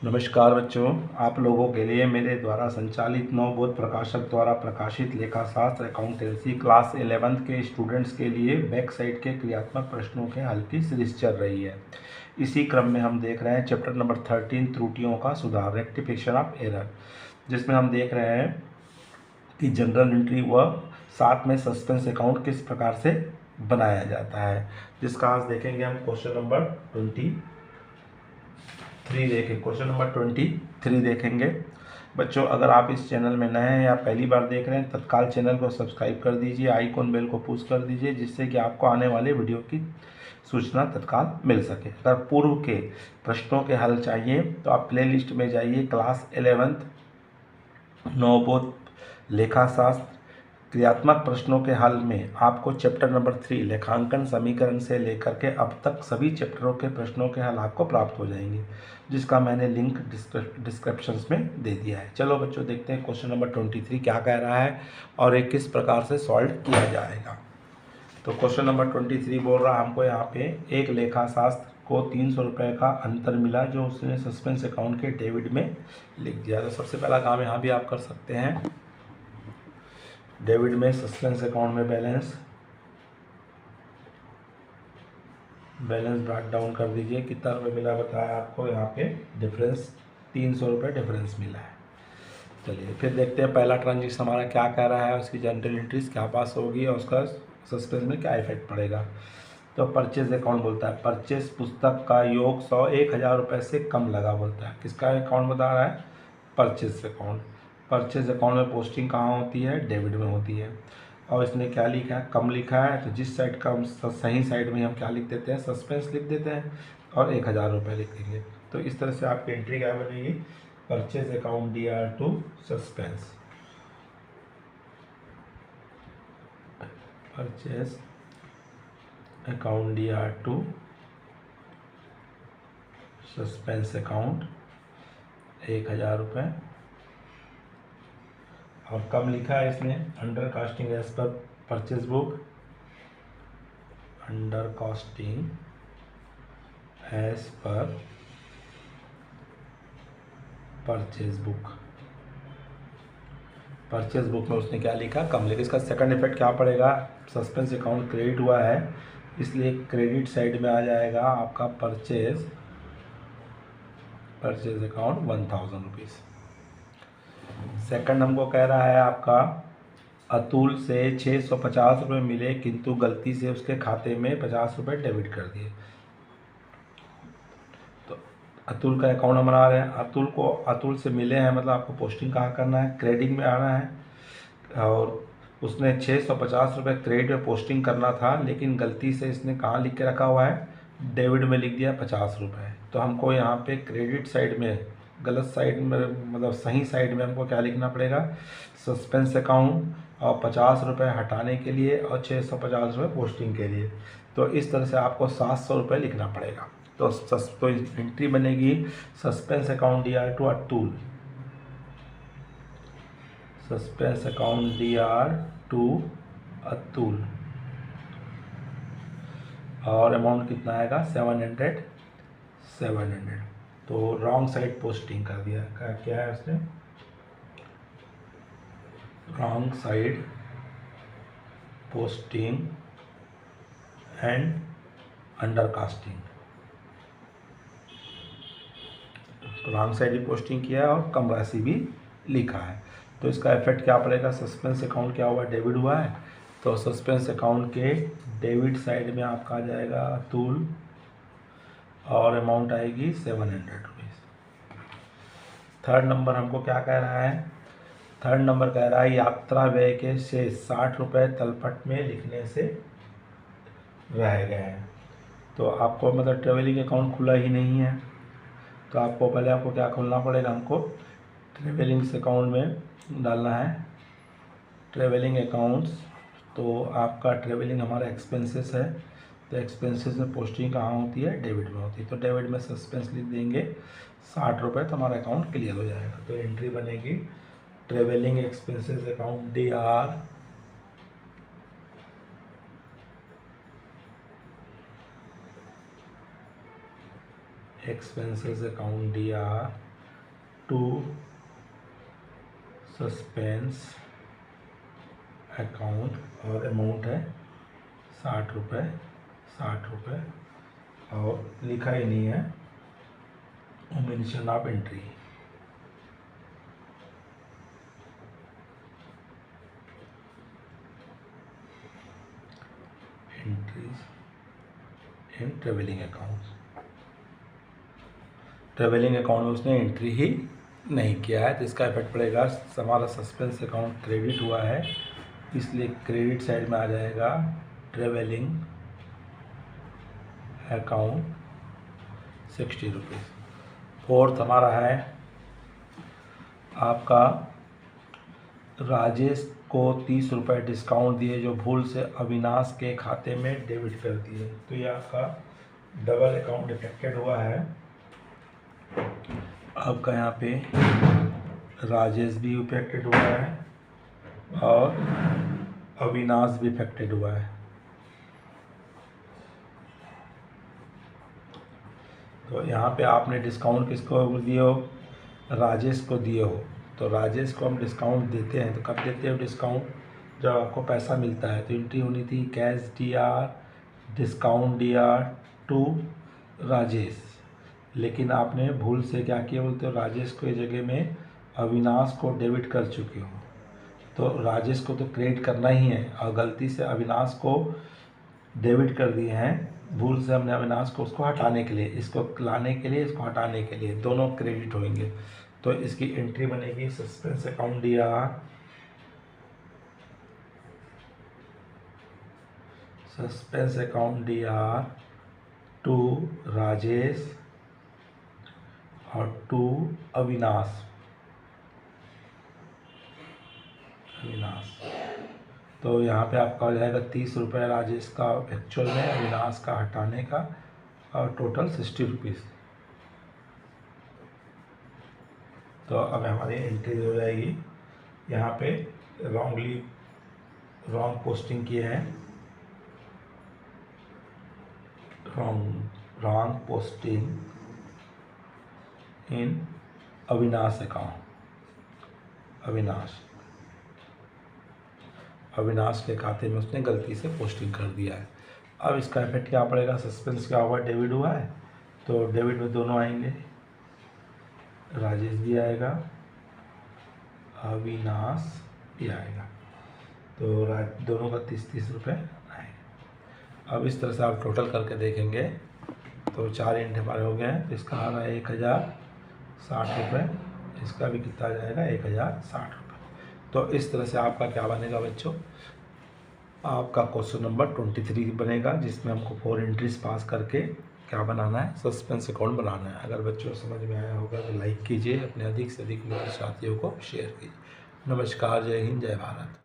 नमस्कार बच्चों, आप लोगों के लिए मेरे द्वारा संचालित नवबोध प्रकाशक द्वारा प्रकाशित लेखाशास्त्र अकाउंटेंसी क्लास 11th के स्टूडेंट्स के लिए बैक साइड के क्रियात्मक प्रश्नों के हल की सीरीज चल रही है। इसी क्रम में हम देख रहे हैं चैप्टर नंबर 13 त्रुटियों का सुधार, रेक्टिफिकेशन ऑफ एरर, जिसमें हम देख रहे हैं कि जनरल एंट्री व साथ में सस्पेंस अकाउंट किस प्रकार से बनाया जाता है, जिसका आज देखेंगे हम क्वेश्चन नंबर 23 देखेंगे। बच्चों, अगर आप इस चैनल में नए हैं या पहली बार देख रहे हैं, तत्काल चैनल को सब्सक्राइब कर दीजिए, आइकॉन बेल को पुश कर दीजिए, जिससे कि आपको आने वाले वीडियो की सूचना तत्काल मिल सके। अगर पूर्व के प्रश्नों के हल चाहिए तो आप प्लेलिस्ट में जाइए, क्लास 11th नवबोध लेखाशास्त्र क्रियात्मक प्रश्नों के हल में आपको चैप्टर नंबर 3 लेखांकन समीकरण से लेकर के अब तक सभी चैप्टरों के प्रश्नों के हल आपको प्राप्त हो जाएंगे, जिसका मैंने लिंक डिस्क्रिप्शन में दे दिया है। चलो बच्चों, देखते हैं क्वेश्चन नंबर 23 क्या कह रहा है और ये किस प्रकार से सॉल्व किया जाएगा। तो क्वेश्चन नंबर 23 बोल रहा है हमको यहाँ पे एक लेखाशास्त्र को 300 रुपये का अंतर मिला जो उसने सस्पेंस अकाउंट के डेबिट में लिख दिया। तो सबसे पहला काम यहाँ भी आप कर सकते हैं, डेबिट में सस्पेंस अकाउंट में बैलेंस ब्रेक डाउन कर दीजिए। कितना रुपये मिला बताया आपको, यहाँ पे डिफरेंस 300 रुपये डिफरेंस मिला है। चलिए फिर देखते हैं पहला ट्रांजेक्शन हमारा क्या कह रहा है, उसकी जनरल एंट्रीज क्या पास होगी और उसका सस्पेंस में क्या इफेक्ट पड़ेगा। तो परचेज अकाउंट बोलता है परचेज पुस्तक का योग 1,000 रुपये से कम लगा बोलता है। किसका अकाउंट बता रहा है, परचेज अकाउंट। परचेज अकाउंट में पोस्टिंग कहाँ होती है, डेबिट में होती है। और इसने क्या लिखा है, कम लिखा है, तो जिस साइड का हम सही साइड में हम क्या लिख देते हैं, सस्पेंस लिख देते हैं और 1,000 रुपये लिख देंगे। तो इस तरह से आपकी एंट्री क्या बनेगी, purchase account DR to suspense, purchase account DR to suspense account 1,000 रुपये। और कम लिखा है इसने, under casting as per purchase book, under casting as per purchase book. Purchase book में उसने क्या लिखा, कम लिखा। इसका सेकंड इफेक्ट क्या पड़ेगा, सस्पेंस अकाउंट क्रेडिट हुआ है, इसलिए क्रेडिट साइड में आ जाएगा आपका परचेज अकाउंट 1,000 रुपीज़। सेकंड हमको कह रहा है आपका अतुल से 650 रुपये मिले किंतु गलती से उसके खाते में 50 रुपये डेबिट कर दिए। तो अतुल का अकाउंट हम बना रहे हैं, अतुल से मिले हैं, मतलब आपको पोस्टिंग कहाँ करना है, क्रेडिट में आना है। और उसने 650 रुपये क्रेडिट में पोस्टिंग करना था, लेकिन गलती से इसने कहाँ लिख के रखा हुआ है, डेबिट में लिख दिया 50 रुपये। तो हमको यहाँ पे क्रेडिट साइड में, गलत साइड में मतलब सही साइड में हमको क्या लिखना पड़ेगा, सस्पेंस अकाउंट और 50 रुपये हटाने के लिए और 650 रुपये पोस्टिंग के लिए। तो इस तरह से आपको 700 रुपये लिखना पड़ेगा। तो एंट्री बनेगी suspense account DR to Atul, suspense account DR to Atul, और अमाउंट कितना आएगा 700। तो रॉन्ग साइड पोस्टिंग कर दिया, क्या है उसने, wrong side posting and under casting. Wrong side भी पोस्टिंग किया है और कम राशि भी लिखा है। तो इसका इफेक्ट क्या पड़ेगा, सस्पेंस अकाउंट क्या हुआ, डेबिट हुआ है, तो सस्पेंस अकाउंट के डेबिट साइड में आपका आ जाएगा अतुल और अमाउंट आएगी 700 रुपीज़। थर्ड नंबर हमको क्या कह रहा है, थर्ड नंबर कह रहा है यात्रा व्यय के शेष 60 रुपये तलपट में लिखने से रह गए हैं। तो आपको मतलब ट्रेवलिंग अकाउंट खुला ही नहीं है, तो आपको पहले आपको क्या खोलना पड़ेगा, हमको ट्रेवलिंग्स अकाउंट में डालना है, ट्रेवलिंग अकाउंट्स। तो आपका ट्रेवलिंग हमारा एक्सपेंसेस है, तो एक्सपेंसेस में पोस्टिंग कहाँ होती है, डेबिट में होती है। तो डेबिट में सस्पेंस लिख देंगे 60 रुपये, तो हमारा अकाउंट क्लियर हो जाएगा। तो एंट्री बनेगी travelling expenses account DR expenses account DR to suspense account और अमाउंट है 60 रुपये, 60 रुपये और लिखा ही नहीं है omission of entry. Entries in travelling accounts, travelling account में उसने एंट्री ही नहीं किया है, तो इसका इफेक्ट पड़ेगा। हमारा सस्पेंस अकाउंट क्रेडिट हुआ है, इसलिए क्रेडिट साइड में आ जाएगा ट्रेवलिंग अकाउंट 60 रुपीज़। फोर्थ हमारा है आपका राजेश को 30 रुपये डिस्काउंट दिए जो भूल से अविनाश के खाते में डेबिट कर दिए, तो ये आपका डबल अकाउंट इफेक्टेड हुआ है। आपका यहाँ पे राजेश भी इफेक्टेड हुआ है और अविनाश भी इफेक्टेड हुआ है। तो यहाँ पे आपने डिस्काउंट किसको दिए हो, राजेश को दिए हो, तो राजेश को हम डिस्काउंट देते हैं। तो कब देते हो डिस्काउंट, जब आपको पैसा मिलता है। तो एंट्री होनी थी cash DR discount DR to Rajesh, लेकिन आपने भूल से क्या किया बोलते हो, राजेश को इस जगह में अविनाश को डेबिट कर चुके हो। तो राजेश को तो क्रेडिट करना ही है और गलती से अविनाश को डेबिट कर दिए हैं, भूल से हमने अविनाश को उसको हटाने के लिए, इसको लाने के लिए, इसको हटाने के लिए, दोनों क्रेडिट होंगे। तो इसकी एंट्री बनेगी suspense account DR, suspense account DR to Rajesh और टू अविनाश, तो यहाँ पे आपका हो जाएगा 30 रुपये राजेश का एक्चुअल में, अविनाश का हटाने का, और टोटल 60 रुपीज़। तो अब हमारी एंट्री हो जाएगी। यहाँ पे रॉन्ग पोस्टिंग किए हैं, wrong posting in Avinash account, Avinash के खाते में उसने गलती से पोस्टिंग कर दिया है। अब इसका इफेक्ट क्या पड़ेगा, सस्पेंस क्या हुआ, डेबिट हुआ है, तो डेबिट में दोनों आएंगे, राजेश भी आएगा, अविनाश भी आएगा, तो दोनों का 30-30 रुपये आएंगे। अब इस तरह से आप टोटल करके देखेंगे तो 4 एंट्री हमारे हो गए हैं। तो इसका आ रहा है 1060 रुपये, इसका भी कितना आ जाएगा 1060 रुपये। तो इस तरह से आपका क्या बनेगा बच्चों, आपका क्वेश्चन नंबर 23 बनेगा, जिसमें हमको 4 एंट्रीज पास करके क्या बनाना है, सस्पेंस अकाउंट बनाना है। अगर बच्चों को समझ में आया होगा तो लाइक कीजिए, अपने अधिक से अधिक मित्र साथियों को शेयर कीजिए। नमस्कार, जय हिंद, जय भारत।